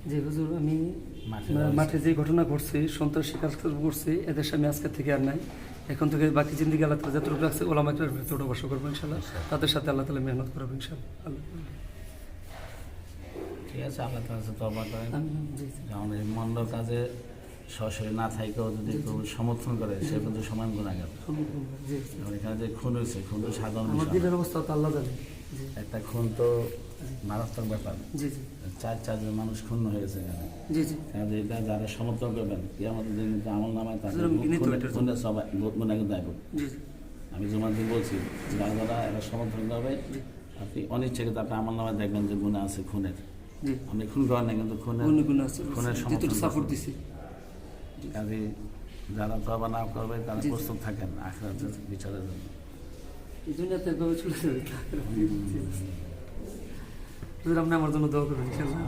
জি হুজুর, আমি মাঠে যে ঘটনা ঘটছে, সন্ত্রাস শিকার করছি, এদের সামনে আজকে থেকে আর নাই। এখন থেকে বাকি জিন্দিগি আল্লাহ তালা যতটুকু রাখছে ওলামা একরামের ভিতরে বসা করবো ইনশাল্লাহ। তাদের সাথে আল্লাহ তালা মেহনত করবো ইনশাল্লাহ। ঠিক আছে, আল্লাহ তাআলা তওবা করেন। জি জি যেমন এই মন্দ কাজে সরাসরি না থাকেও যদি কেউ সমর্থন করে সে কিন্তু সমান গুণাগার। জি যেমন এখানে যে খুন হয়েছে, খুন তো সাধারণ আমার বিষয় দিনের না। অবস্থা তো আল্লাহ জানে। জি একটা খুন তো মারাত্মক ব্যাপার। জি জি চারজন মানুষ খুন হয়ে গেছে এখানে। জি জি কাজে এটা যারা সমর্থন করবেন কিয়ামতের দিন কিন্তু আমল নামায় তাদের আমি ঘৃণিত এটার জন্য। খুনের সবাই গুণা কিন্তু আইব। জি জি আমি জুমার দিন বলছি যারা এরা সমর্থন করবে, আপনি অনিচ্ছাকৃত আপনি আমল নামায় দেখবেন যে গুণা আছে খুনের। জি আপনি খুন করেন না কিন্তু খুনের খুনের সমর্থন সাপোর্ট দিছি। কাজে যারা তওবা না করবে তারা প্রস্তুত থাকেন আখিরাতের বিচারের জন্য। এই দুনিয়াতে এভাবে চলে যাবে। হুজুর, আপনি আমার জন্য দোয়া করবেন ইনশাআল্লাহ।